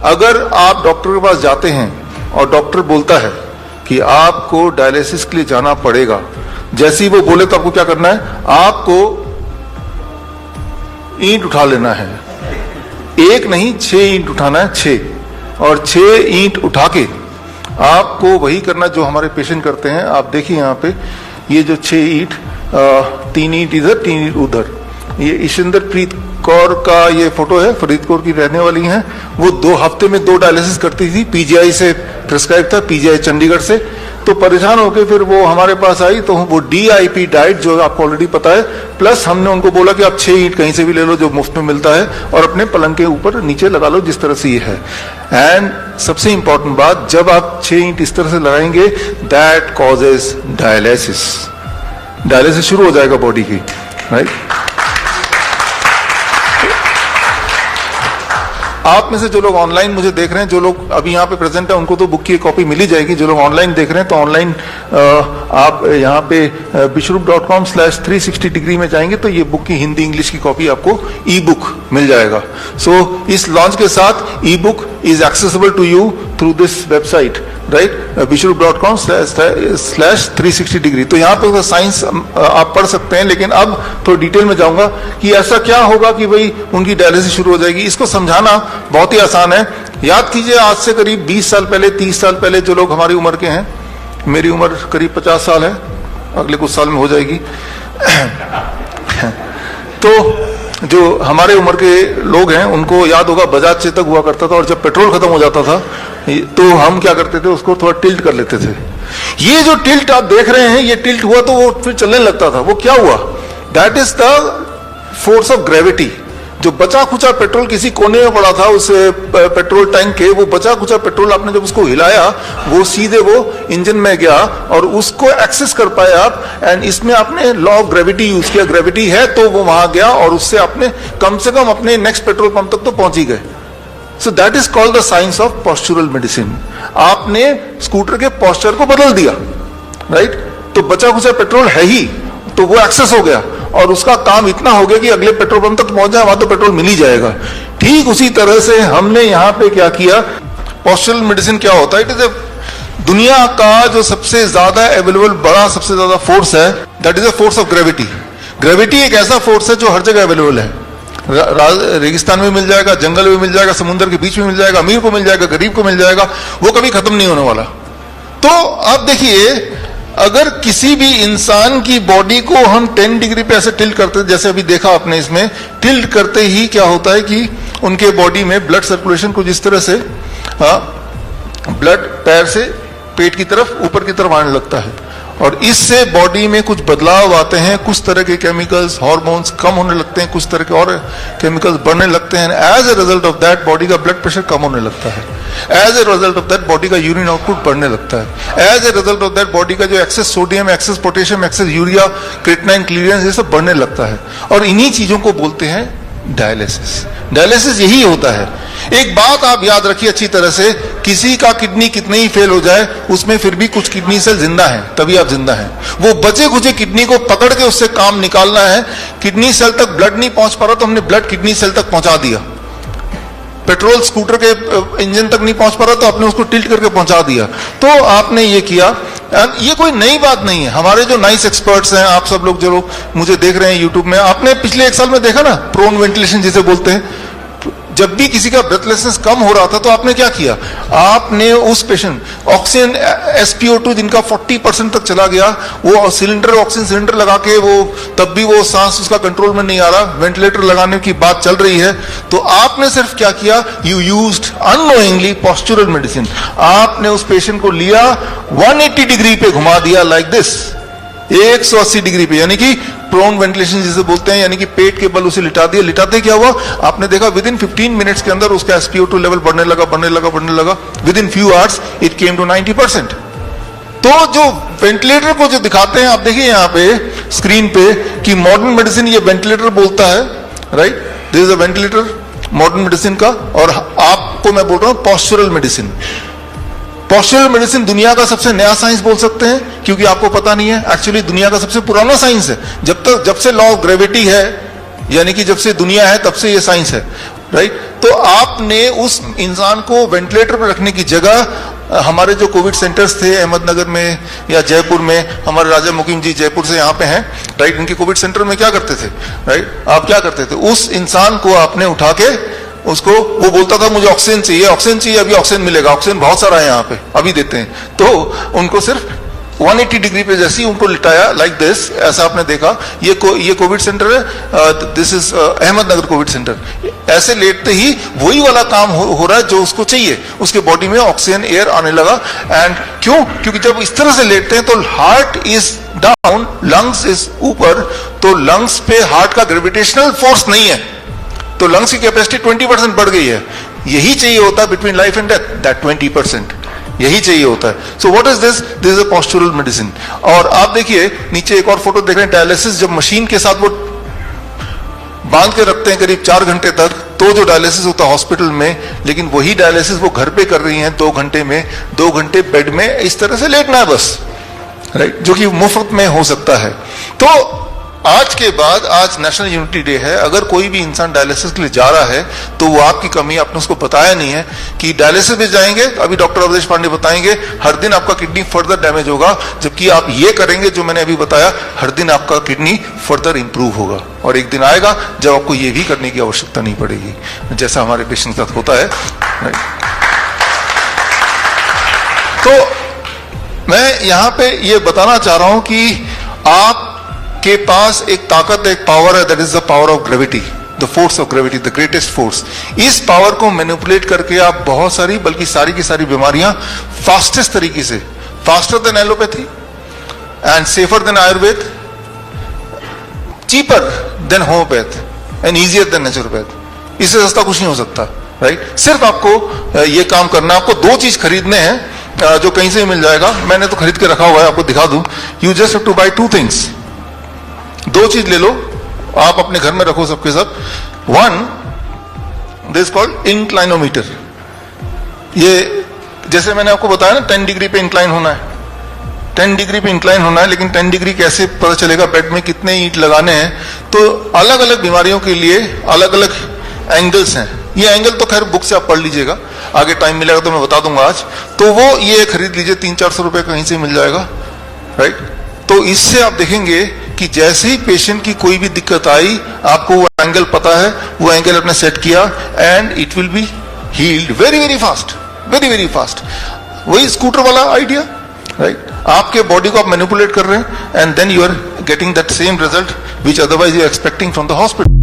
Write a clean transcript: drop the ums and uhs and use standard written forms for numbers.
अगर आप डॉक्टर के पास जाते हैं और डॉक्टर बोलता है कि आपको डायलिसिस के लिए जाना पड़ेगा, जैसे ही वो बोले तो आपको क्या करना है? आपको ईंट उठा लेना है। एक नहीं 6 ईंट उठाना है, 6, और 6 ईंट उठा के आपको वही करना जो हमारे पेशेंट करते हैं। आप देखिए यहाँ पे ये जो 6 ईंट, 3 ईंट इधर 3 ईंट उधर, ये ईशिंदर प्रीत कौर का ये फोटो है, फरीदकोट की रहने वाली हैं। वो 2 हफ्ते में 2 डायलिसिस करती थी, पीजीआई से प्रिस्क्राइब था, पीजीआई चंडीगढ़ से। तो परेशान होकर फिर वो हमारे पास आई, तो वो DIP डाइट जो आपको ऑलरेडी पता है, प्लस हमने उनको बोला कि आप 6 ईंट कहीं से भी ले लो जो मुफ्त में मिलता है और अपने पलंग के ऊपर नीचे लगा लो जिस तरह से ये है। एंड सबसे इंपॉर्टेंट बात, जब आप 6 ईंट इस तरह से लगाएंगे, दैट कॉजेज डायलिसिस। डायलिसिस शुरू हो जाएगा बॉडी की, राइट। आप में से जो लोग ऑनलाइन मुझे देख रहे हैं, जो लोग अभी यहाँ पे प्रेजेंट है, उनको तो बुक की कॉपी मिल ही जाएगी। जो लोग ऑनलाइन देख रहे हैं तो ऑनलाइन आप यहाँ पे bishrup.com/360 डिग्री में जाएंगे तो ये बुक की हिंदी इंग्लिश की कॉपी आपको ई बुक मिल जाएगा। सो इस लॉन्च के साथ e book is accessible to you through this website, right, bishrup.com/360 degree. तो यहाँ पे साइंस आप पढ़ सकते हैं, लेकिन अब थोड़ा डिटेल में जाऊंगा कि ऐसा क्या होगा कि भाई उनकी डायलिसिस शुरू हो जाएगी। इसको समझाना बहुत ही आसान है। याद कीजिए, आज से करीब 20 साल पहले, 30 साल पहले, जो लोग हमारी उम्र के हैं, मेरी उम्र करीब 50 साल है, अगले कुछ साल में हो जाएगी। तो जो हमारे उम्र के लोग हैं उनको याद होगा बजाज चेतक हुआ करता था, और जब पेट्रोल खत्म हो जाता था तो हम क्या करते थे, उसको थोड़ा टिल्ट कर लेते थे। ये जो टिल्ट आप देख रहे हैं, ये टिल्ट हुआ तो वो फिर चलने लगता था। वो क्या हुआ? That is the force of gravity. जो बचा खुचा पेट्रोल किसी कोने में पड़ा था उस पेट्रोल टैंक के, वो बचा खुचा पेट्रोल आपने जब उसको हिलाया, वो सीधे वो इंजन में गया और उसको एक्सेस कर पाए आप। एंड इसमें आपने लॉ ऑफ ग्रेविटी यूज किया, ग्रेविटी है तो वो वहां गया और उससे आपने कम से कम अपने नेक्स्ट पेट्रोल पंप तक तो पहुंच ही गए। So that is called the science of postural medicine. आपने स्कूटर के पॉस्चर को बदल दिया, राइट। तो बचा खुचा पेट्रोल है ही, तो वो एक्सेस हो गया और उसका काम इतना हो गया कि अगले पेट्रोल पंप तक पहुंच जाए, वहां तो पेट्रोल मिल ही जाएगा। ठीक उसी तरह से हमने यहाँ पे क्या किया, पॉस्चुरल मेडिसिन क्या होता है? इट इज दुनिया का जो सबसे ज्यादा अवेलेबल बड़ा सबसे ज्यादा फोर्स है, that is a force of gravity. Gravity एक ऐसा फोर्स है जो हर जगह अवेलेबल है। रेगिस्तान में मिल जाएगा, जंगल में मिल जाएगा, समुद्र के बीच में मिल जाएगा, अमीर को मिल जाएगा, गरीब को मिल जाएगा, वो कभी खत्म नहीं होने वाला। तो अब देखिए, अगर किसी भी इंसान की बॉडी को हम 10 डिग्री पे ऐसे टिल्ट करते, जैसे अभी देखा आपने, इसमें टिल्ट करते ही क्या होता है कि उनके बॉडी में ब्लड सर्कुलेशन कुछ इस तरह से, ब्लड पैर से पेट की तरफ, ऊपर की तरफ आने लगता है, और इससे बॉडी में कुछ बदलाव आते हैं। कुछ तरह के केमिकल्स, हार्मोन्स कम होने लगते हैं, कुछ तरह के और केमिकल्स बढ़ने लगते हैं। As a result of that body का ब्लड प्रेशर कम होने लगता है। As a result of that body का यूरिन आउटपुट बढ़ने लगता है। As a result of that body का जो excess sodium, excess potassium, excess urea, creatinine, clearance, ये सब बढ़ने लगता है। और इन्हीं चीजों को बोलते हैं डायलिसिस। डायलिसिस यही होता है। एक बात आप याद रखिए अच्छी तरह से, किसी का किडनी कितने ही फेल हो जाए, उसमें फिर भी कुछ किडनी सेल जिंदा हैं, तभी आप जिंदा हैं। वो बचे खुचे किडनी को पकड़ के उससे काम निकालना है। किडनी सेल तक ब्लड नहीं पहुंच पा रहा तो हमने ब्लड किडनी सेल तक पहुंचा दिया। पेट्रोल स्कूटर के इंजन तक नहीं पहुंच पा रहा तो आपने उसको टिल्ट करके पहुंचा दिया। तो आपने ये किया। ये कोई नई बात नहीं है। हमारे जो नाइस एक्सपर्ट्स हैं, आप सब लोग जो लोग मुझे देख रहे हैं यूट्यूब में, आपने पिछले 1 साल में देखा ना, प्रोन वेंटिलेशन जिसे बोलते हैं। जब भी किसी का ब्रेथलेसनेस कम हो रहा था तो आपने क्या किया, आपने उस पेशेंट ऑक्सीजन SpO2 जिनका 40% तक चला गया, वो सिलेंडर, ऑक्सीजन सिलेंडर लगा के, वो तब भी वो सांस उसका कंट्रोल में नहीं आ रहा, वेंटिलेटर लगाने की बात चल रही है, तो आपने सिर्फ क्या किया, you used unknowingly postural medicine. आपने उस पेशेंट को लिया, 180 डिग्री पे घुमा दिया, लाइक दिस, 180 डिग्री पे, यानी कि प्रोन वेंटिलेशन जिसे बोलते हैं, यानी कि पेट के बल उसे लिटा दिया। लिटाते क्या हुआ, आपने देखा विद इन 15 मिनट्स के अंदर उसका SpO2 लेवल बढ़ने लगा। Within few hours it came to 90%। तो जो वेंटिलेटर को जो दिखाते हैं, आप देखिए यहाँ पे स्क्रीन पे कि मॉडर्न मेडिसिन ये वेंटिलेटर बोलता है, right, this is a ventilator modern medicine का, और आपको मैं बोल रहा हूं पॉस्चुरल मेडिसिन। पॉस्चुरल मेडिसिन दुनिया का सबसे नया साइंस बोल सकते हैं, क्योंकि आपको पता नहीं है, एक्चुअली दुनिया का सबसे पुराना साइंस है। जब से लॉ ऑफ ग्रेविटी है, यानी कि जब से दुनिया है तब से ये साइंस है। राइट? तो आपने उस इंसान को वेंटिलेटर पर रखने की जगह हमारे जो कोविड सेंटर्स थे अहमदनगर में या जयपुर में, हमारे राजा मुकीम जी जयपुर से यहाँ पे हैं, राइट? इनके कोविड सेंटर में क्या करते थे, राइट? आप क्या करते थे, उस इंसान को आपने उठा के उसको, वो बोलता था मुझे ऑक्सीजन चाहिए, ऑक्सीजन चाहिए, अभी ऑक्सीजन मिलेगा, ऑक्सीजन बहुत सारा है यहाँ पे, अभी देते हैं। तो उनको सिर्फ 180 डिग्री पे जैसे ही उनको लिटाया, लाइक दिस, ऐसा आपने देखा। ये कोविड सेंटर है, this is Ahmednagar Covid centre. ऐसे लेटते ही वही वाला काम हो रहा है जो उसको चाहिए, उसके बॉडी में ऑक्सीजन एयर आने लगा। एंड क्यों? क्योंकि जब इस तरह से लेटते हैं तो heart is down, lungs is ऊपर, तो लंग्स पे हार्ट का ग्रेविटेशनल फोर्स नहीं है, तो लंग्स की कैपेसिटी 20% बढ़ गई है। यही चाहिए होता है between life and death, that 20%, यही चाहिए होता है। So what is this? This is a postural medicine. और आप देखिए नीचे एक और फोटो देख रहे हैं, डायलिसिस जब मशीन के साथ वो बांध के रखते हैं करीब 4 घंटे तक, तो जो डायलिसिस होता है हॉस्पिटल में, लेकिन वही डायलिसिस वो घर पे कर रही हैं 2 घंटे में, 2 घंटे बेड में इस तरह से लेटना है बस, राइट? जो कि मुफ्त में हो सकता है। तो आज के बाद, आज नेशनल यूनिटी डे है, अगर कोई भी इंसान डायलिसिस के लिए जा रहा है तो वो आपकी कमी, आपने उसको बताया नहीं है कि डायलिसिस में जाएंगे, अभी डॉक्टर अवधेश पांडे बताएंगे, हर दिन आपका किडनी फर्दर डैमेज होगा, जबकि आप ये करेंगे जो मैंने अभी बताया, हर दिन आपका किडनी फर्दर इंप्रूव होगा। और एक दिन आएगा जब आपको ये भी करने की आवश्यकता नहीं पड़ेगी, जैसा हमारे पेशेंट के साथ होता है। तो मैं यहां पे ये बताना चाह रहा हूं कि आप के पास एक ताकत, एक पावर है, that is the power of gravity, the force of gravity, the greatest force. इस पावर को मैनिपुलेट करके आप बहुत सारी, बल्कि सारी की सारी बीमारियां फास्टेस्ट तरीके से, faster than allopathy and safer than Ayurveda, cheaper than homeopath and easier than naturopath, इससे सस्ता कुछ नहीं हो सकता, राइट? सिर्फ आपको ये काम करना, आपको 2 चीज खरीदने हैं जो कहीं से मिल जाएगा, मैंने तो खरीद के रखा हुआ है, आपको दिखा दूं। You just have to buy 2 things, 2 चीज ले लो, आप अपने घर में रखो सबके सब। 1, दिस कॉल्ड इंक्लाइनोमीटर। ये जैसे मैंने आपको बताया ना 10 डिग्री पे इंक्लाइन होना है, 10 डिग्री पे इंक्लाइन होना है, लेकिन 10 डिग्री कैसे पता चलेगा, बेड में कितने ईंट लगाने हैं? तो अलग अलग बीमारियों के लिए अलग अलग एंगल्स हैं। ये एंगल तो खैर बुक से आप पढ़ लीजिएगा, आगे टाइम मिलेगा तो मैं बता दूंगा आज। तो वो ये खरीद लीजिए, 300-400 रुपए कहीं से मिल जाएगा, राइट? तो इससे आप देखेंगे कि जैसे ही पेशेंट की कोई भी दिक्कत आई, आपको वो एंगल पता है, वो एंगल आपने सेट किया and it will be healed very very fast, very very fast. वही स्कूटर वाला आइडिया, राइट? आपके बॉडी को आप मैनिपुलेट कर रहे हैं and then you are getting that same result which otherwise you are expecting from the hospital.